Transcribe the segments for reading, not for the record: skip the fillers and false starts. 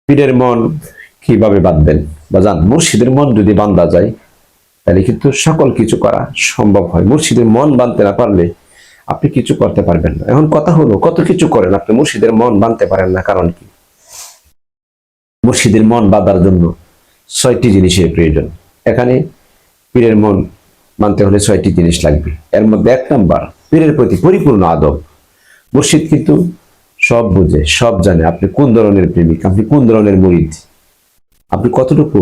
পীরের মন কিভাবে বাঁধবেন? বাজান, মুর্শিদের মন যদি বান্ধা যায় তাহলে কিন্তু সকল কিছু করা সম্ভব হয়। মুর্শিদের মন বাঁধতে না পারলে আপনি কিছু করতে পারবেন না। এখন কথা হলো, কত কিছু করেন আপনি মুর্শিদের মন বাঁধতে পারেন না, কারণ কি? মুর্শিদের মন বাঁধার জন্য 6টি জিনিসের প্রয়োজন। এখানে পীরের মন মানতে হলে 6টি জিনিস লাগবে। এর মধ্যে 1 নাম্বার, পীরের প্রতি পরিপূর্ণ আদব। মুর্শিদ কিন্তু সব বুঝে, সব জানে আপনি কোন ধরনের প্রেমিক, আপনি কোন ধরনের মুরিদ, আপনি কতটুকু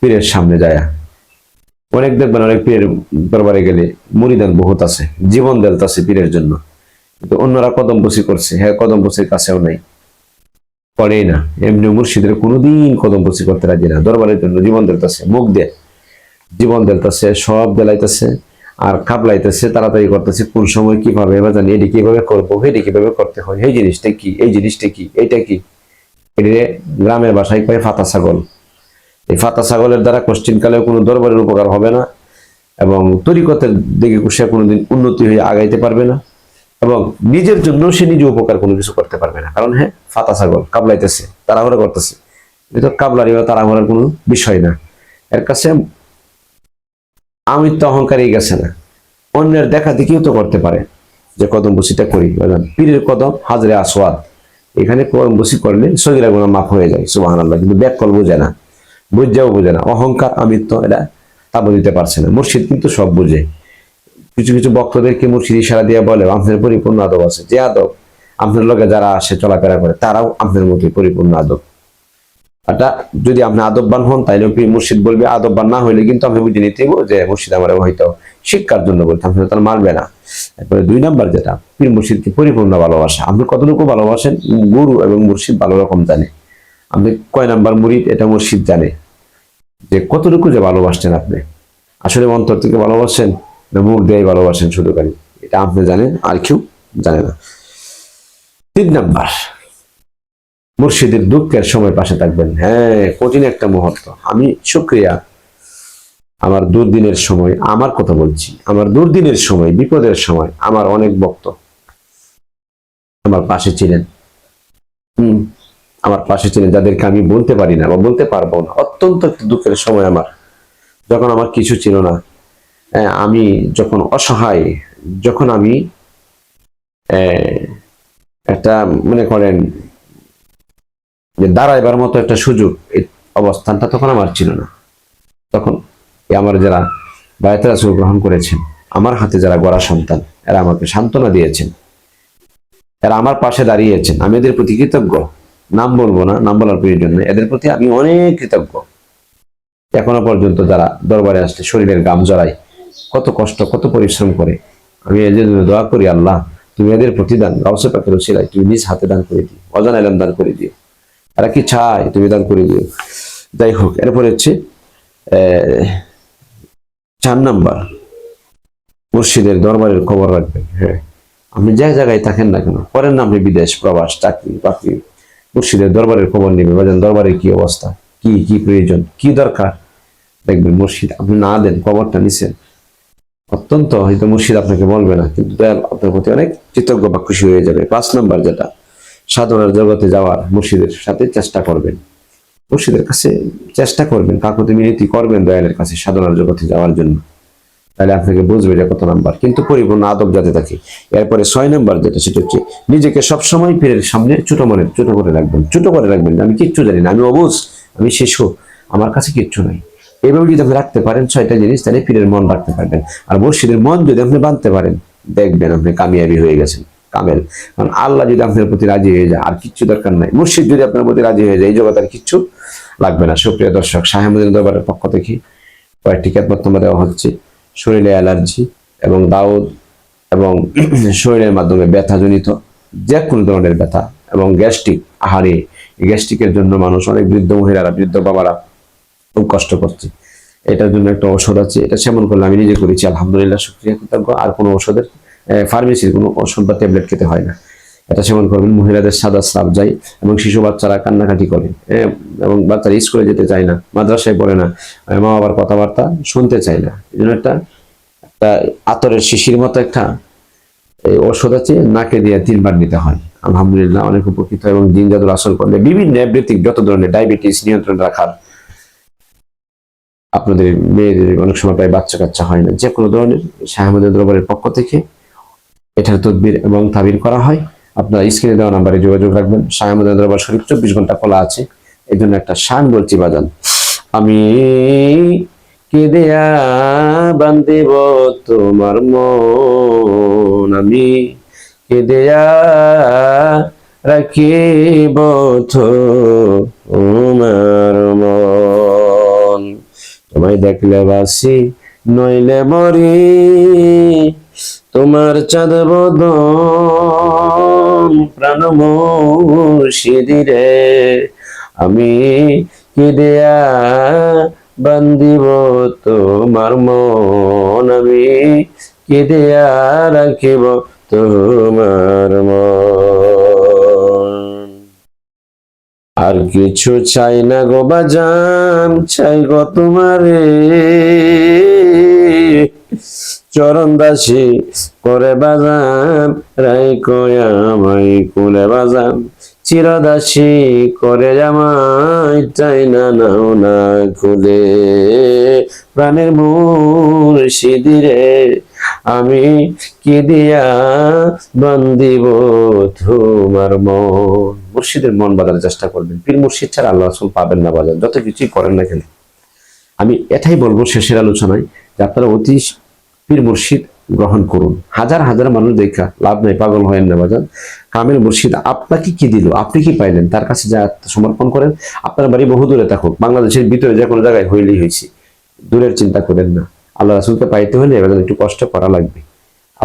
পীরের সামনে যায়। অনেক দেখবেন অনেক পীরের দরবারে গেলে মুরিদান বহুত আছে, জীবন দেলতাছে পীরের জন্য, কিন্তু অন্যরা কদম বসি করছে, হ্যাঁ কদম বসির কাছেও নাই, করেই না। এমনি মুর্শিদের কোনোদিন কদম বসি করতে রাজি না, দরবারের জন্য জীবন দেলতাছে, মুখ দিয়ে জীবন দেলতাছে, সব দেলাইতেছে আর কাবলাইতেছে, তাড়াতাড়ি করতেছে, কোন সময় কিভাবে এবার জানি, এটি কিভাবে করবো, এটি কিভাবে করতে হয়, এই জিনিসটা কি, এই জিনিসটা কি, এইটা কি। এটি গ্রামের ভাষায় কয় ফাতা ছাগল। এই ফাতা ছাগলের দ্বারা কোশ্চিনকালেও কোনো দরবারের উপকার হবে না, এবং তরিকতের দিকে সে কোনোদিন উন্নতি হয়ে আগাইতে পারবে না, এবং নিজের জন্য সে নিজে উপকার কোনো কিছু করতে পারবে না। কারণ হ্যাঁ, ফাতা ছাগল কাবলাইতেছে, তাড়াহুড়া করতেছে। এটা কাবলারি বা তাড়াহুড়ার কোনো বিষয় না। এর কাছে আমিত্ব অহংকারই গেছে না, অন্যের দেখা দেখিও তো করতে পারে যে কদম বসিটা করি। পীরের কদম হাজরে আসওয়াদ, এখানে কদম বসি করলে সগীরা গুনাহ মাফ হয়ে যায়, সুবহানাল্লাহ। কিন্তু ব্যাককল বোঝে না, বুঝাও বোঝে না, অহংকার আমিত্ব এটা তা বুঝতে পারছে না। মুর্শিদ কিন্তু সব বুঝে। কিছু কিছু ভক্তদেরকে মুর্শিদ ইশারা দিয়ে বলে আপনার পরিপূর্ণ আদব আছে, যে আদব আপনার লগে যারা আসে চলাফেরা করে তারাও আপনার মতোই পরিপূর্ণ আদব। এটা যদি আপনি আদববান হন তাইলে মুর্শিদ বলবে, আদববান না হইলে কিন্তু আমি বুঝে নিতে যে মুর্শিদ আমার হয়তো শিক্ষার জন্য বলতে, আপনি তার মানবে না। তারপরে 2 নাম্বার যেটা, পীর মুর্শিদকে পরিপূর্ণ ভালোবাসা। আপনি কতটুকু ভালোবাসেন গুরু এবং মুর্শিদ ভালো রকম জানে। আপনি কয় নাম্বার মুরিদ এটা মুর্শিদ জানে, যে কতটুকু যে ভালোবাসছেন আপনি, আসলে অন্তর থেকে ভালোবাসেন না মুখ দিয়ে ভালোবাসেন শুধু খালি, এটা আপনি জানেন, আর কেউ জানে না। 3 নাম্বার, মুর্শিদের দুঃখের সময় পাশে থাকবেন। হ্যাঁ, কঠিন একটা মুহূর্ত, আমি শুকরিয়া, আমার দুর্দিনের সময়, আমার কথা বলছি, আমার দুর্দিনের সময়, বিপদের সময় আমার অনেক ভক্ত আমার পাশে ছিলেন। আমার পাশে ছিলেন, যাদেরকে আমি বলতে পারি না বা বলতে পারবো না। অত্যন্ত একটা দুঃখের সময় আমার, যখন আমার কিছু ছিল না, আমি যখন অসহায়, যখন আমি একটা মনে করেন যে দাঁড়াইবার মতো একটা সুযোগ, এই অবস্থানটা তখন আমার ছিল না। তখন আমার যারা বায়াতে রাসূল গ্রহণ করেছেন, আমার হাতে যারা গড়া সন্তান, এরা আমাকে সান্ত্বনা দিয়েছেন, এরা আমার পাশে দাঁড়িয়েছেন, আমি এদের প্রতি কৃতজ্ঞ। নাম বলবো না, নাম বলার প্রয়োজন নেই, এদের প্রতি আমি অনেক কৃতজ্ঞ। এখনো পর্যন্ত যারা দরবারে আসলে শরীরের গাম জড়ায়, কত কষ্ট কত পরিশ্রম করে, আমি এদের জন্য দোয়া করি, আল্লাহ তুমি এদের প্রতিদান গাউসে পাকের ওসিলায় তুমি নিজ হাতে দান করে দিও, অজানা এলাম দান করে দিও, এরা কি চায় তুমি দান করে দিও। যাই হোক, এরপরে হচ্ছে 4 নাম্বার, মুর্শিদের দরবারের খবর রাখবেন। হ্যাঁ, আপনি যে জায়গায় থাকেন না কেন, করেন না আপনি বিদেশ প্রবাস, চাকরি বাকরি, মুর্শিদের দরবারের খবর নেবে, বাজান দরবারের কি অবস্থা, কি কি প্রয়োজন, কি দরকার, দেখবেন মুর্শিদ আপনি না দেন খবরটা নিছেন, অত্যন্ত হয়তো মুর্শিদ আপনাকে বলবে না, কিন্তু দয়াল আপনার প্রতি অনেক কৃতজ্ঞ বা খুশি হয়ে যাবে। 5 নাম্বার যেটা, সাধনার জগতে যাওয়ার মুর্শিদের সাথে চেষ্টা করবেন, মুর্শিদের কাছে চেষ্টা করবেন, কাকুতি মিনতি করবেন দয়ালের কাছে সাধনার জগতে যাওয়ার জন্য, তাহলে আপনাকে বুঝবে যে কত নাম্বার। কিন্তু পরিপূর্ণ আদব যাতে থাকে। এরপরে 6 নাম্বার যেটা, সেটা হচ্ছে নিজেকে সবসময় পীরের সামনে ছোট করে রাখবেন, ছোট করে রাখবেন, আমি কিচ্ছু জানি না, আমি অবুঝ, আমি শিশু, আমার কাছে কিচ্ছু নাই। এইভাবে যদি আপনি রাখতে পারেন 6টা জিনিস, তাহলে পীরের মন রাখতে পারবেন। আর মুর্শিদের মন যদি আপনি বাঁধতে পারেন, দেখবেন আপনি কামিয়াবি হয়ে গেছেন, কামেল। কারণ আল্লাহ যদি আপনার প্রতি রাজি হয়ে যায়, আর কিচ্ছু দরকার নাই। মুর্শিদ যদি আপনার প্রতি রাজি হয়ে যায়, এই জগৎ আর কিচ্ছু লাগবে না। সুপ্রিয় দর্শক, শাহ মদিনা দরবারের পক্ষ থেকে কয়েকটি খেদমত দেওয়া হচ্ছে। শরীরে অ্যালার্জি এবং দাউদ এবং শরীরের মাধ্যমে ব্যথাজনিত যে কোনো ধরনের ব্যথা এবং গ্যাস্ট্রিক, আহারে গ্যাস্ট্রিকের জন্য মানুষ, অনেক বৃদ্ধ মহিলারা, বৃদ্ধ বাবারা খুব কষ্ট করছে। এটার জন্য একটা ঔষধ আছে, এটা সেবন করলে আমি নিজে করেছি, আলহামদুলিল্লাহ, শুকরিয়া কৃতজ্ঞ। আর কোনো ওষুধের ফার্মেসির কোনো ওষুধ বা ট্যাবলেট খেতে হয় না, এটা সেবন করবেন। মহিলাদের সাদা স্রাব যায় এবং শিশু বাচ্চারা কান্নাকাটি করে, এবং বাচ্চারা স্কুলে যেতে চায় না, মাদ্রাসায় পড়ে না, মা বাবার কথাবার্তা শুনতে চায় না। এই জন্য একটা একটা আতরের শিশির মতো একটা এই ওষুধ আছে, নাকে দিয়ে 3 বার নিতে হয়। আলহামদুলিল্লাহ অনেক উপকৃত, এবং জিন জাদুর আসর করলে বিভিন্ন এভরিথিং, যত ধরনের ডায়াবেটিস নিয়ন্ত্রণ রাখার, আপনাদের মেয়েদের অনেক সময় প্রায় বাচ্চা কাচ্চা হয় না, যে কোনো ধরনের শাহ আহমদের দরবারের পক্ষ থেকে এটার তদবির এবং তাবির করা হয়। আপনারা স্ক্রিনে দেওয়া নাম্বারে যোগাযোগ রাখবেন। শাহ আহমদের দরবার শরীফ 24 ঘন্টা খোলা আছে। এই জন্য একটা শান বলছি বাজান, আমি কেঁদেয়া বান্দিব তোমার মন, আমি কেঁদেয়া রাখিব তোমার মন, তোমায় দেখলে বাসি নইলে মরি, তোমার চাঁদ বদন প্রাণ মুর্শিদিরে, আমি কেঁদেয়া বান্দিব তোমার মন, আমি কেঁদেয়া রাখিব তোমার মন। আর কিছু চাই না গো বাজান, চাই গো তোমারে চরণ দাসী করে বাজান, রাইকো আমায় কুলে বাজান, চিরদাসী করে আমায় চাই না নাও না খুলে, প্রাণের মুর্শিদিরে আমি কি দিয়া বান্দিব তোমার মন। মুর্শিদের মন বাঁধার চেষ্টা করবেন, পীর মুর্শিদ ছাড়া আল্লাহ রাসূল পাবেন না বাজার, যত কিছুই করেন না কেন। আমি এটাই বলবো শেষের আলোচনায়, যে আপনারা অতি পীর মুর্শিদ গ্রহণ করুন। হাজার হাজার মানুষ দেখা লাভ নাই, পাগল হয়েন না বাজান। কামেল মুর্শিদ আপনাকে কি দিল, আপনি কি পাইলেন, তার কাছে যা সমর্পণ করেন। আপনার বাড়ি বহু দূরে থাকুক, বাংলাদেশের ভিতরে যে কোনো জায়গায় হইলেই হয়েছে, দূরের চিন্তা করেন না। আল্লাহ রাসূলকে পাইতে হলে এবার একটু কষ্ট করা লাগবে।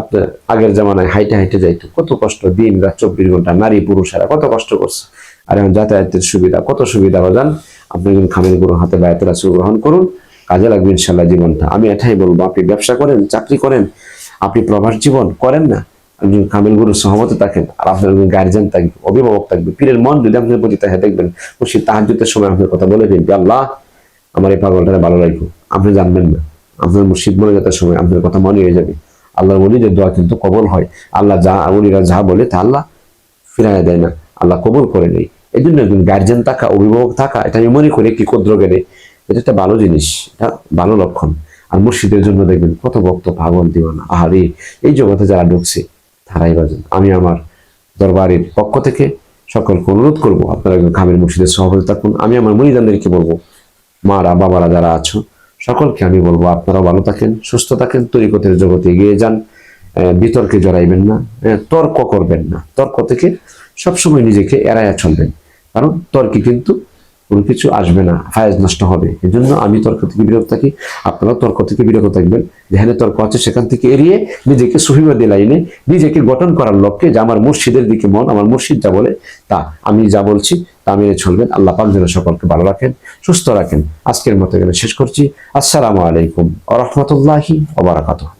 আপনার আগের জামানায় হাইটে হাইটে যাইতো, কত কষ্ট, দিন রাত 24 ঘন্টা নারী পুরুষেরা কত কষ্ট করছে। আর এখন যাতায়াতের সুবিধা, কত সুবিধা বাজান। আপনি যখন খামের গুরু হাতে বায়াতে রাসূল গ্রহণ করুন, কাজে লাগবে ইনশাল্লাহ জীবনটা। আমি এটাই বলবো, আপনি ব্যবসা করেন, চাকরি করেন, আপনি প্রবাস জীবন করেন না, একজন কামেল গুরুর সহমতে থাকেন, আর আপনার একজন গার্জিয়ান থাকবে, অভিভাবক থাকবে, পীরের মন যদি আপনার প্রতি থাকে, দেখবেন মুর্শিদ তাহাজ্জুদের সময় আপনার কথা বলে ফেলবে, আল্লাহ আমার এই পাগলটা ভালো লাগবে। আপনি জানবেন না, আপনার মুর্শিদ বলে যাওয়ার সময় আপনার কথা মনে হয়ে যাবে। আল্লাহর ওলিদের দোয়া কিন্তু কবল হয়। আল্লাহ যা ওলিরা যা বলে তা আল্লাহ ফিরাইয়া দেয় না, আল্লাহ কবল করে নেই। এই জন্য একজন গার্জিয়ান থাকা, অভিভাবক থাকা, এটা আমি মনে করি একটি ক্ষুদ্র জ্ঞানে এটা একটা ভালো জিনিস, এটা ভালো লক্ষণ। আর মুর্শিদের জন্য দেখবেন কত ভক্ত পাগল দিওয়ানা, আহারে এই জগতে যারা ঢুকছে তারাই বাজেন। আমি আমার দরবারের পক্ষ থেকে সকলকে অনুরোধ করবো, আপনারা একজন কামেল মুর্শিদের সভাপতি থাকুন। আমি আমার মুরিদানদেরকে বলবো, মারা বাবারা যারা আছো সকলকে আমি বলবো, আপনারাও ভালো থাকেন, সুস্থ থাকেন, তরিকতের জগতে এগিয়ে যান, বিতর্কে জড়াইবেন না, তর্ক করবেন না, তর্ক থেকে সবসময় নিজেকে এড়াইয়া চলবেন, কারণ তর্কে কিন্তু কোনো কিছু আসবে না, ফায়েজ নষ্ট হবে। এই জন্য আমি তর্ক থেকে বিরত থাকি, আপনারাও তর্ক থেকে বিরত থাকবেন। যেখানে তর্ক আছে সেখান থেকে এড়িয়ে নিজেকে সুফিবাদী লাইনে নিজেকে গঠন করার লক্ষ্যে, যে আমার মুর্শিদের দিকে মন, আমার মুর্শিদ যা বলে তা আমি যা বলছি তা মেনে চলবেন। আল্লাহ পাক যেন সকলকে ভালো রাখেন, সুস্থ রাখেন। আজকের মতো এখানে শেষ করছি। আসসালামু আলাইকুম ওয়া রাহমাতুল্লাহি ওয়া বারাকাতুহু।